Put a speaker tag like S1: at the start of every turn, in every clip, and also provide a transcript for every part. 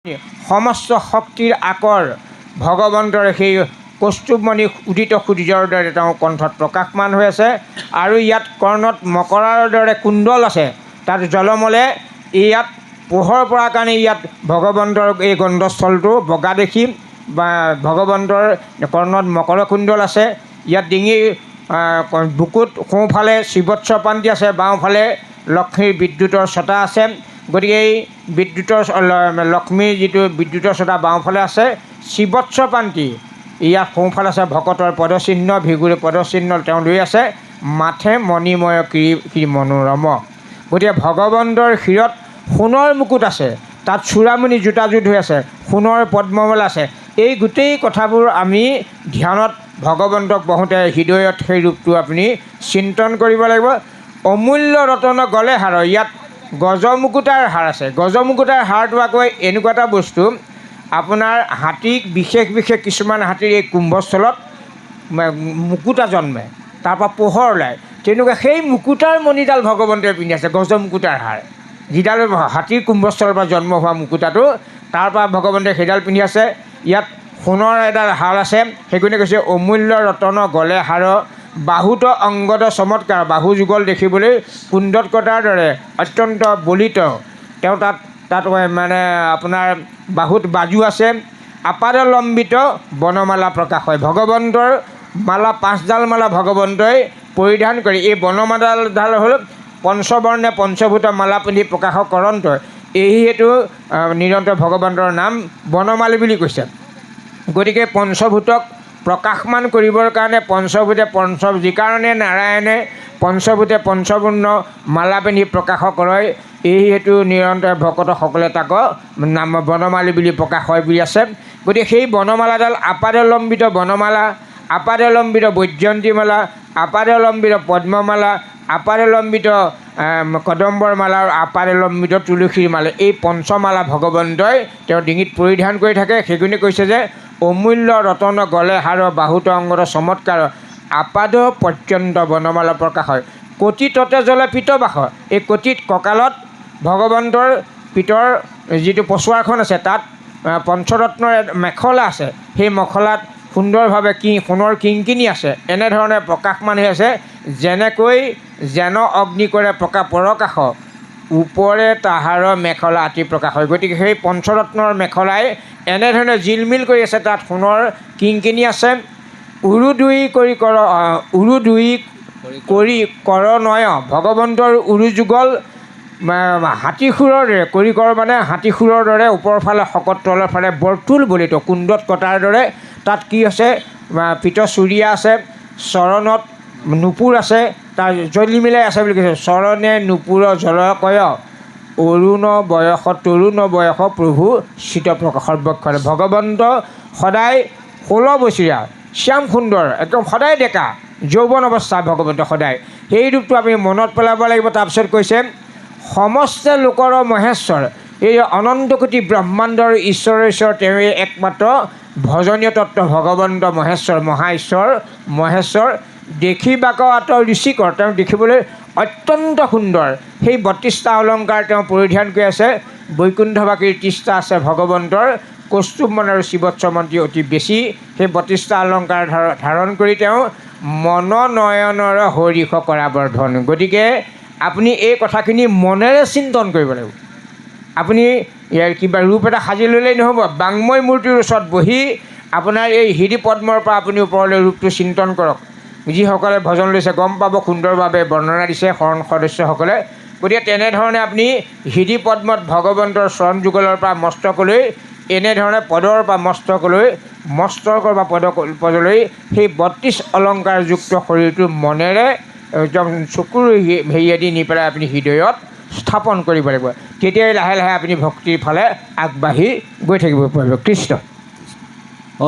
S1: সমস্ত শক্তিৰ আকৰ ভগৱন্তৰ সেই কৌস্তুভমণি উদিত সূৰ্যৰ দৰে তেওঁ কণ্ঠত প্ৰকাশমান হৈ আছে আৰু ইয়াত কৰ্ণত মকৰাৰ দৰে কুণ্ডল আছে তাত জলমলে ইয়াত পোহৰ পৰা কাৰণে ইয়াত ভগৱন্তৰ এই গন্ধস্থলটো বগা দেখি বা ভগৱন্তৰ কৰ্ণত মকৰ কুণ্ডল আছে ইয়াত ডিঙিৰ বুকুত সোঁফালে শ্ৰীবৎস পাণ্টি আছে বাওঁফালে লক্ষ্মীৰ বিদ্যুতৰ ছটা আছে গতিকে এই বিদ্যুতৰ লক্ষ্মীৰ যিটো বিদ্যুতৰ ছটা বাওঁফালে আছে শ্ৰীবৎস পাণ্টি ইয়াত সোঁফালে আছে ভকতৰ পদচিহ্ন ভিগুৰ পদচিহ্ন তেওঁ লৈ আছে মাথে মণিময় কি মনোৰম গতিকে ভগৱন্তৰ শিৰত সোণৰ মুকুট আছে তাত চূড়ামণি জোতাজোঁট হৈ আছে সোণৰ পদ্মমালা আছে এই গোটেই কথাবোৰ আমি ধ্যানত ভগৱন্তক বহোঁতে হৃদয়ত সেই ৰূপটো আপুনি চিন্তন কৰিব লাগিব অমূল্য ৰতন গলে হাৰ ইয়াত গজমুকুটাৰ হাৰ আছে গজমুকুটাৰ হাৰটো আকৌ এনেকুৱা এটা বস্তু আপোনাৰ হাতীক বিশেষ কিছুমান হাতীৰ এই কুম্ভস্থলত মুকুতা জন্মে তাৰপৰা পোহৰ ওলায় তেনেকুৱা সেই মুকুতাৰ মণিডাল ভগৱন্তই পিন্ধি আছে গজমুকুটাৰ হাৰ যিডাল হাতীৰ কুম্ভস্থলৰ পৰা জন্ম হোৱা মুকুতাটো তাৰপৰা ভগৱন্তই সেইডাল পিন্ধি আছে ইয়াত সোণৰ এডাল হাৰ আছে সেইকাৰণে কৈছে অমূল্য ৰতন গলে হাৰ বাহুত অংগদ চমৎকাৰ বাহু যুগল দেখিবলৈ কুণ্ডত কটাৰ দৰে অত্যন্ত বলিত তেওঁ তাত মানে আপোনাৰ বাহুত বাজু আছে আপাদলম্বিত বনমালা প্ৰকাশ হয় ভগৱন্তৰ মালা 5ডাল মালা ভগৱন্তই পৰিধান কৰি এই বনমালাডাল হ'ল পঞ্চবৰ্ণে পঞ্চভূত মালা পিন্ধি প্ৰকাশকৰণত এই হেতু নিৰন্তৰ ভগৱন্তৰ নাম বনমালী বুলি কৈছে গতিকে পঞ্চভূতক প্ৰকাশমান কৰিবৰ কাৰণে পঞ্চভূতে যিকাৰণে নাৰায়ণে পঞ্চভূতে পঞ্চপূৰ্ণ মালা পিন্ধি প্ৰকাশ কৰে এই হেতু নিৰন্তৰ ভকতসকলে তাক নাম বনমালী বুলি প্ৰকাশ হয় বুলি আছে গতিকে সেই বনমালাডাল আপাদলম্বিত বনমালা আপাদলম্বিত বৈজয়ন্তী মালা আপাদলম্বিত পদ্মমালা আপাদলম্বিত কদম্বৰ মালা আৰু আপাদলম্বিত তুলসীৰ মালা এই পঞ্চমালা ভগৱন্তই তেওঁ ডিঙিত পৰিধান কৰি থাকে সেইকাৰণে কৈছে যে অমূল্য ৰতন গলে হাৰ বাহুত অংগৰ চমৎকাৰ আপাদ পৰ্যন্ত বনমালা প্ৰকাশ হয় কটিততে জলে পিতবাস এই কটিত কঁকালত ভগৱন্তৰ পিতৰ যিটো পচুৱাৰখন আছে তাত পঞ্চৰত্নৰ মেখলা আছে সেই মেখলাত সুন্দৰভাৱে সোণৰ কিংকিনি আছে এনেধৰণে প্ৰকাশমান হৈ আছে যেনেকৈ যেন অগ্নি কৰে পৰকাশ ওপৰে তাহাৰ মেখলা আতি প্ৰকাশ হয় গতিকে সেই পঞ্চৰত্নৰ মেখলাই এনেধৰণে জিলমিল কৰি আছে তাত সোণৰ কিংকিনি আছে উৰু দুই কৰি কৰ নয় ভগৱন্তৰ উৰু যুগল হাতীশুৰৰ দৰে কৰিকৰ মানে হাতীশুৰৰ দৰে ওপৰৰ ফালে শকত তলৰ ফালে বৰ্তুল বলিত কুণ্ডত কটাৰ দৰে তাত কি আছে পিত চুৰিয়া আছে চৰণত নুপুৰ আছে তাৰ জলিমিলাই আছে বুলি কৈছে চৰণে নুপুৰ জলকয় অৰুণ বয়স তৰুণ বয়স প্ৰভু চিত প্ৰকাশ সৰ্বক্ষণে ভগৱন্ত সদায় 16 বছৰীয়া শ্যাম সুন্দৰ একদম সদায় ডেকা যৌৱন অৱস্থা ভগৱন্ত সদায় সেই ৰূপটো আমি মনত পেলাব লাগিব তাৰপিছত কৈছে সমস্ত লোকৰ মহেশ্বৰ এই অনন্ত কোটি ব্ৰহ্মাণ্ডৰ ঈশ্বৰ তেওঁৱে একমাত্ৰ ভজনীয় তত্ত্ব ভগৱন্ত মহেশ্বৰ মহেশ্বৰ দেখিবাক আঁতৰ ঋষিকৰ তেওঁ দেখিবলৈ অত্যন্ত সুন্দৰ সেই 32টা অলংকাৰ তেওঁ পৰিধান কৰি আছে বৈকুণ্ঠবাসীৰ 30টা আছে ভগৱন্তৰ কৌস্তুভমণি আৰু শ্ৰীবৎসমন্তি অতি বেছি সেই 32টা অলংকাৰ ধাৰণ কৰি তেওঁ মন নয়নৰ হৰিষ কৰা বৰ্ধন গতিকে আপুনি এই কথাখিনি মনেৰে চিন্তন কৰিব লাগিব আপুনি ইয়াৰ কিবা ৰূপ এটা সাজি ল'লেই নহ'ব বাংময় মূৰ্তিৰ ওচৰত বহি আপোনাৰ এই হৃদি পদ্মৰ পৰা আপুনি ওপৰলৈ ৰূপটো চিন্তন কৰক যিসকলে ভজন লৈছে গম পাব সুন্দৰভাৱে বৰ্ণনা দিছে শৰণ সদস্যসকলে গতিকে তেনেধৰণে আপুনি হৃদি পদ্মত ভগৱন্তৰ চৰণ যুগলৰ পৰা মস্তকলৈ এনেধৰণে পদৰ পৰা মস্তকৰ পৰা পদলৈ সেই 32 অলংকাৰযুক্ত শৰীৰটো মনেৰে একদম চকুৰ হেৰিয়েদি নি পেলাই আপুনি হৃদয়ত স্থাপন কৰিব লাগিব তেতিয়াই লাহে লাহে আপুনি ভক্তিৰ ফালে আগবাঢ়ি গৈ থাকিব পাৰিব কৃষ্ণ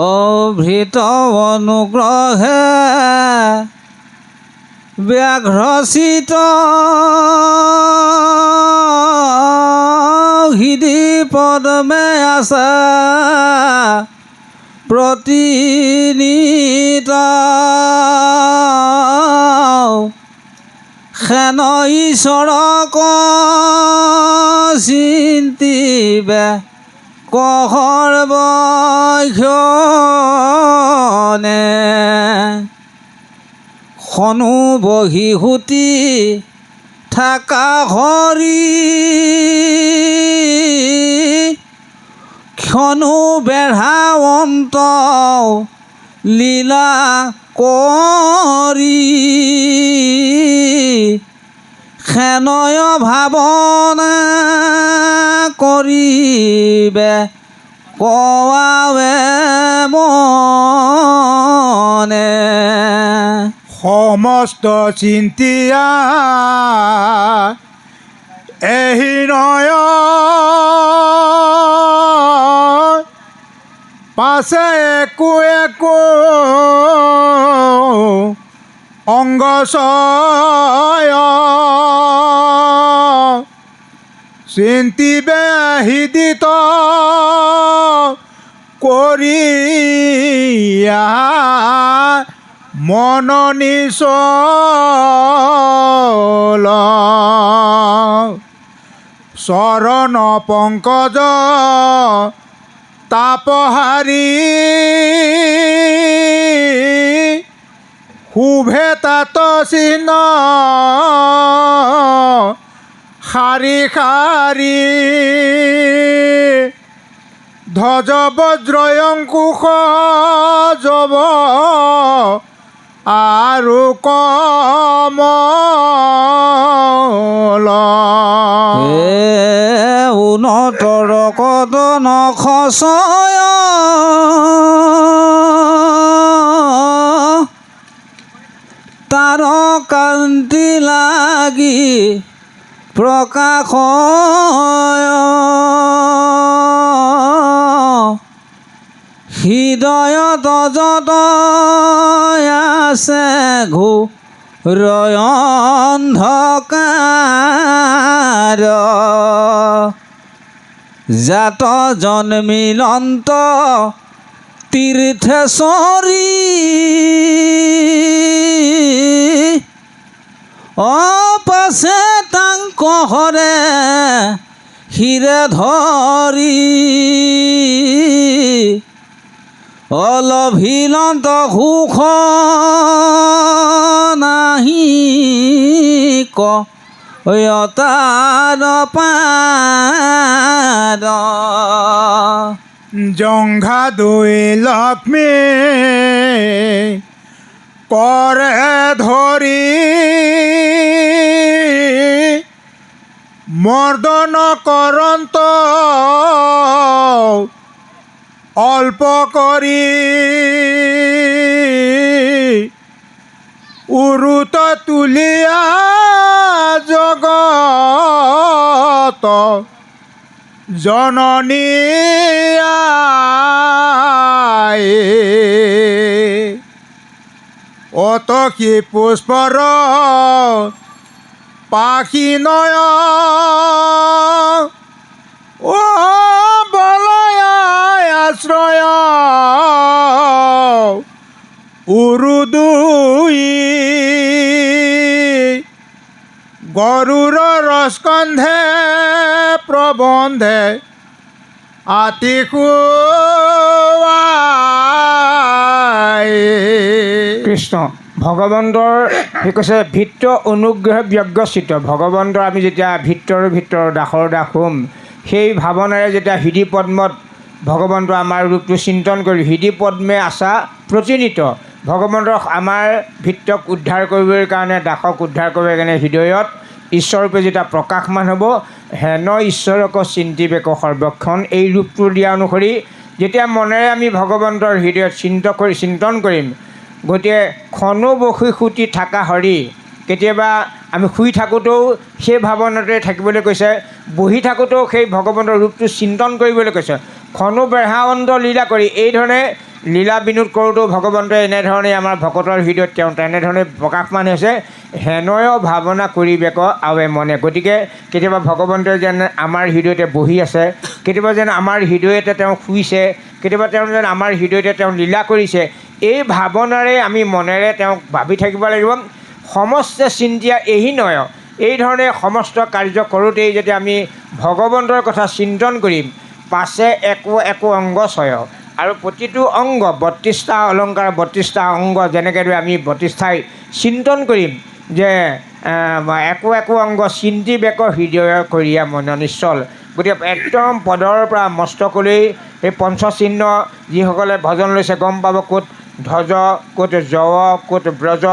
S2: অভৃত অনুগ্ৰহে ব্যাঘ্ৰচিত হৃদি পদ্মে আছে প্ৰতিনিত সেন ঈশ্বৰক চিন্তিবে কহৰ বক্ষণে খনু বহি সুতি থাকা হৰি ক্ষণো বেঢ়াৱন্ত লীলা কৰি সেনয় ভাৱনা কৰিবে কোৱাবে মনে
S3: সমস্ত চিন্তিয়া এহি নয় পাছে একো একো অংগচয় চিন্তিবে হৃদিত কৰিয়া মন নিচল চৰণ পংকজ তাপহাৰী শুভে তাত চিহ্ন শাৰী শাৰী ধ্বজ বজ্ৰয়ংকুশ জব আৰু কমল
S2: উন্নতৰ কদন খচয় তাৰ কান্তি লাগি প্ৰকাশয় হৃদয়ত যত আছে ঘোৰ অন্ধকাৰ জাত জন্মিলন্ত তীৰ্থেশ্বৰী অপাছে তাংক হৰে শিৰে ধৰি অলভিলন্ত সুখ নাহি কয়তাৰ পাদ
S3: জংঘা দুই লক্ষ্মী কৰে ধৰি মৰ্দন কৰন্ত অল্প কৰি উৰুত তুলিয়া জগত জননী অতকি পুষ্পৰ পাখি নয় ও বলয় আশ্ৰয় উৰুদুই গৰুৰ ৰসকন্ধে প্ৰবন্ধে আতি
S1: কৃষ্ণ ভগৱন্তৰ সি কৈছে ভিত্ৰ অনুগ্ৰহ ব্যগ্ৰচিত ভগৱন্তৰ আমি যেতিয়া ভিতৰ দাসৰ দাস হ'ম সেই ভাৱনাৰে যেতিয়া হৃদি পদ্মত ভগৱন্তৰ আমাৰ ৰূপটো চিন্তন কৰি হৃদি পদ্মে আশা প্ৰতিনিত ভগৱন্তৰ আমাৰ ভিতৰক উদ্ধাৰ কৰিবৰ কাৰণে দাসক উদ্ধাৰ কৰিবৰ কাৰণে হৃদয়ত ঈশ্বৰৰূপে যেতিয়া প্ৰকাশমান হ'ব হেন ঈশ্বৰক চিন্তিবেক সৰ্বক্ষণ এই ৰূপটো দিয়া অনুসৰি যেতিয়া মনেৰে আমি ভগৱন্তৰ হৃদয়ত চিন্তন কৰিম গতিকে খনো বসি সুতি থকা হৰি কেতিয়াবা আমি শুই থাকোঁতেও সেই ভাৱনাটোৱে থাকিবলৈ কৈছে বহি থাকোঁতেও সেই ভগৱন্তৰ ৰূপটো চিন্তন কৰিবলৈ কৈছে খনো বেঢ়াৱন্ত লীলা কৰি এইধৰণে লীলা বিনোদ কৰোঁতেও ভগৱন্তই এনেধৰণে আমাৰ ভকতৰ হৃদয়ত তেওঁ তেনেধৰণে প্ৰকাশমান হৈছে হেনয় ভাৱনা কৰিবেক আৱে মনে গতিকে কেতিয়াবা ভগৱন্তই যেন আমাৰ হৃদয়তে বহি আছে কেতিয়াবা যেন আমাৰ হৃদয়তে তেওঁ শুইছে কেতিয়াবা তেওঁ যেন আমাৰ হৃদয়তে তেওঁ লীলা কৰিছে এই ভাৱনাৰে আমি মনেৰে তেওঁক ভাবি থাকিব লাগিব সমস্ত চিন্তিয়া এহি নয় এইধৰণে সমস্ত কাৰ্য কৰোঁতেই যেতিয়া আমি ভগৱন্তৰ কথা চিন্তন কৰিম পাছে একো একো অংগ ছয় আৰু প্ৰতিটো অংগ ৩২টা অলংকাৰ ৩২টা অংগ যেনেকৈ আমি ৩২ঠাই চিন্তন কৰিম যে একো একো অংগ চিন্তি বেক হৃদয় কৰিয়া মন নিশ্চল। গতিকে একদম পদৰ পৰা মস্তকলৈ এই পঞ্চচিহ্ন যিসকলে ভজন লৈছে গম পাব ক'ত ধ্বজ, ক'ত জৱ, ক'ত ব্ৰজ,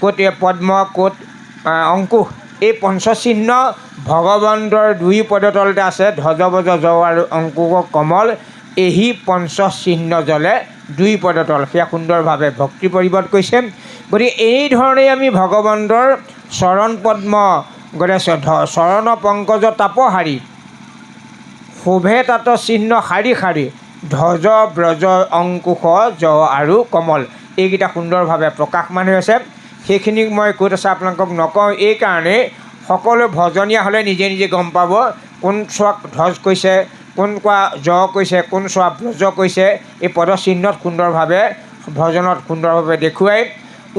S1: ক'ত পদ্ম, ক'ত অংকুশ। এই পঞ্চচিহ্ন ভগৱন্তৰ দুই পদতলতে আছে, ধ্বজ ব্ৰজ জৱ আৰু অংকুশ কমল। এই পঞ্চচিহ্ন জলে দুই পদতল, সেয়া সুন্দৰভাৱে ভক্তি পৰিৱৰ্ত কৰিছে। গতিকে এইধৰণেই আমি ভগৱন্তৰ চৰণ পদ্ম গতিকে চৰণ পংকজ তাপহাৰী শোভে তাত চিহ্ন শাৰী শাৰী ধ্বজ ব্ৰজ অংকুশ জ আৰু কমল, এইকেইটা সুন্দৰভাৱে প্ৰকাশমান হৈ আছে। সেইখিনি মই ক'ত আছে আপোনালোকক নকওঁ, এইকাৰণে সকলো ভজনীয়া হ'লে নিজে নিজে গম পাব কোন চোৱাক ধ্বজ কৈছে, কোন কোৱা জ কৈছে, কোন চোৱা ব্ৰজ কৈছে। এই পদচিহ্নত সুন্দৰভাৱে ভজনত সুন্দৰভাৱে দেখুৱাই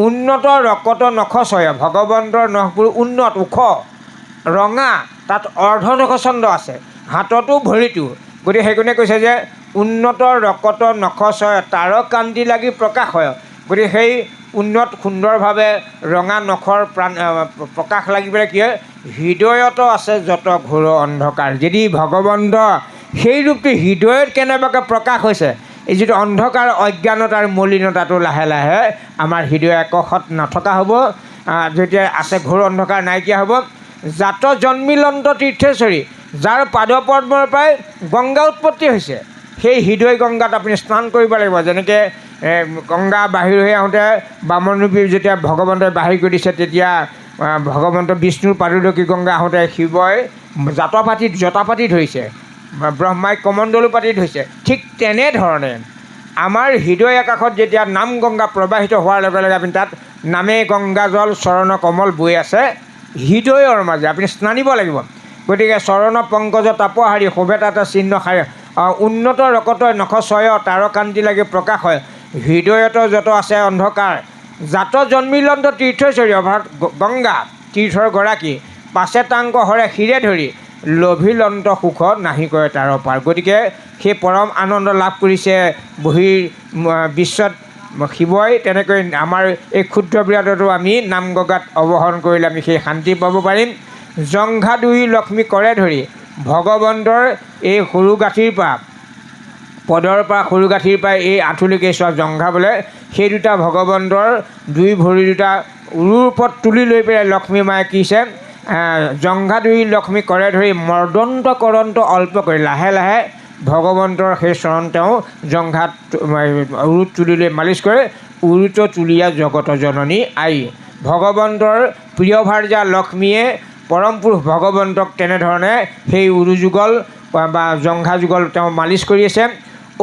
S1: উন্নত ৰকত নখচয়, ভগৱন্তৰ নখবোৰ উন্নত ওখ ৰঙা, তাত অৰ্ধনখচন্দ আছে, হাততো ভৰিটো। গতিকে সেইকাৰণে কৈছে যে উন্নত ৰকত নখচয় তাৰ কান্তি লাগি প্ৰকাশ হয়। গতিকে সেই উন্নত সুন্দৰভাৱে ৰঙা নখৰ প্ৰকাশ লাগিবলৈ কি হয়, হৃদয়ত আছে যত ঘোৰ অন্ধকাৰ। যদি ভগৱন্ত সেই ৰূপটো হৃদয়ত কেনেবাকৈ প্ৰকাশ হৈছে, এই যিটো অন্ধকাৰ অজ্ঞানতাৰ মলিনতাটো লাহে লাহে আমাৰ হৃদয় একশত নথকা হ'ব, যেতিয়া আছে ঘোৰ অন্ধকাৰ নাইকিয়া হ'ব। জাত জন্মিলন্ত তীৰ্থেশ্বৰী, যাৰ পাদপদ্মৰ পৰাই গংগা উৎপত্তি হৈছে, সেই হৃদয় গংগাত আপুনি স্নান কৰিব লাগিব। যেনেকৈ গংগা বাহিৰ হৈ আহোঁতে বামনৰূপী যেতিয়া ভগৱন্তই বাহিৰ কৰি দিছে, তেতিয়া ভগৱন্ত বিষ্ণুৰ পাদুদকী গংগা আহোঁতে শিৱই জটা পাতি ধৰিছে, ব্ৰহ্মাই কমণ্ডলো পাতি ধৰিছে। ঠিক তেনেধৰণে আমাৰ হৃদয় আকাশত যেতিয়া নাম গংগা প্ৰবাহিত হোৱাৰ লগে লগে আপুনি তাত নামে গংগা জল চৰণ কমল বৈ আছে হৃদয়ৰ মাজে, আপুনি স্নানিব লাগিব। গতিকে চৰণ পংকজ তাপহাৰী শোভে তাত চিহ্ন শাৰী উন্নত ৰকত নখচয় তাৰ কান্তি লাগি প্ৰকাশ হয়, হৃদয়ত যত আছে অন্ধকাৰ। জাত জন্মিলন্ত তীৰ্থেশ্বৰী অৰ্থাৎ গংগা তীৰ্থৰ গৰাকী, পাছে তাংক হৰে শিৰে ধৰি লভিলন্ত সুখ নাহি কৰে তাৰ পাৰ। গতিকে সেই পৰম আনন্দ লাভ কৰিছে বহিৰ বিশ্বত শিৱই, তেনেকৈ আমাৰ এই ক্ষুদ্ৰ বিৰাটতো আমি নাম গংগাত অৱহৰণ কৰিলে আমি সেই শান্তি পাব পাৰিম। জংঘা দুই লক্ষ্মী কৰে ধৰি ভগৱন্তৰ এই সৰু গাঁঠিৰ পৰা পদৰ পৰা সৰু গাঁঠিৰ পৰা এই আঁঠুলৈকে চোৱা জংঘা বোলে, সেই দুটা ভগৱন্তৰ দুই ভৰি দুটা উৰুৰ ওপৰত তুলি লৈ পেলাই লক্ষ্মী মায়ে কিছে জংঘা দুই লক্ষ্মী কৰে ধৰি মৰ্দন্ত কৰন্ত অল্প কৰি লাহে লাহে ভগৱন্তৰ সেই চৰণ তেওঁ জংঘাত উৰুত তুলি লৈ মালিচ কৰে। উৰুত তুলীয়া জগত জননী আই, ভগৱন্তৰ প্ৰিয় ভাৰ্যা লক্ষ্মীয়ে পৰম পুৰুষ ভগৱন্তক তেনেধৰণে সেই উৰু যুগল বা জংঘা যুগল তেওঁ মালিচ কৰি আছে।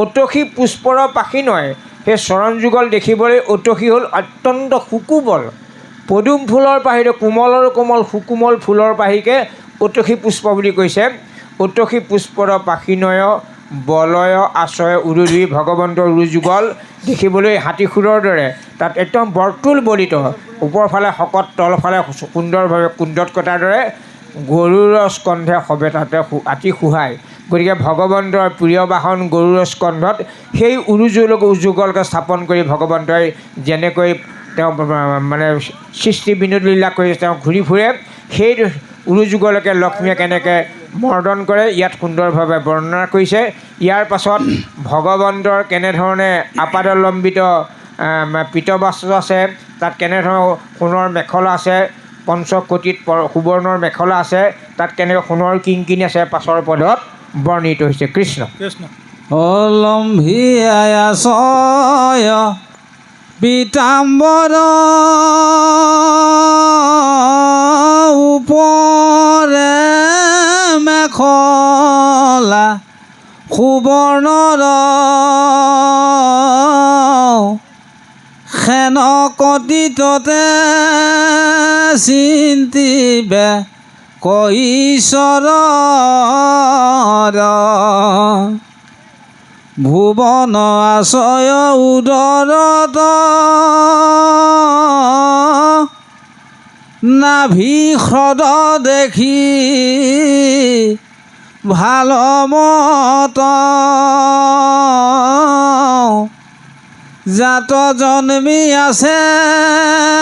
S1: অতসী পুষ্পৰ পাখি নয়, সেই চৰণ যুগল দেখিবলৈ অতসী হ'ল অত্যন্ত সুকোমল, পদুম ফুলৰ পাহিৰে কোমলৰ কোমল সুকোমল ফুলৰ পাহিকে অতসী পুষ্প বুলি কৈছে। অতসী পুষ্পৰ পাখিনয় বলয় আশ্ৰয় উৰু দুই, ভগৱন্তৰ উৰু যুগল দেখিবলৈ হাতীখুৰৰ দৰে, তাত একদম বৰ্তুল বলিত, ওপৰফালে শকত তলফালে সুন্দৰভাৱে কুণ্ডত কটাৰ দৰে, গৰুৰ স্কন্ধে সবে তাতে আতি সুহায়। গতিকে ভগৱন্তৰ প্ৰিয় বাহন গৰুৰ স্কন্ধত সেই উৰু যুগলকে স্থাপন কৰি ভগৱন্তই যেনেকৈ তেওঁ মানে সৃষ্টি বিনোদ লীলা কৰি তেওঁ ঘূৰি ফুৰে, সেই উৰু যুগলৈকে লক্ষ্মীয়ে কেনেকৈ মৰ্দন কৰে ইয়াত সুন্দৰভাৱে বৰ্ণনা কৰিছে। ইয়াৰ পাছত ভগৱন্তৰ কেনেধৰণে আপাদলম্বিত পীতবস্ত্ৰ আছে, তাত কেনেধৰণৰ সোণৰ মেখলা আছে, পঞ্চকোটিত সুবৰ্ণৰ মেখলা আছে, তাত কেনেকৈ সোণৰ কিংকিনি আছে, পাছৰ পদত বৰ্ণিত হৈছে। কৃষ্ণ
S3: কৃষ্ণ
S2: অলম্ভি আয়াচয় পীতাম্বৰ ওপৰে মেখলা সুবৰ্ণৰ সেন কটিততে চিন্তিবে কৈশ্বৰ ভুৱন আশ্ৰয় উদৰত নাভি হ্ৰদ দেখি ভাল মত জাত জন্মি আছে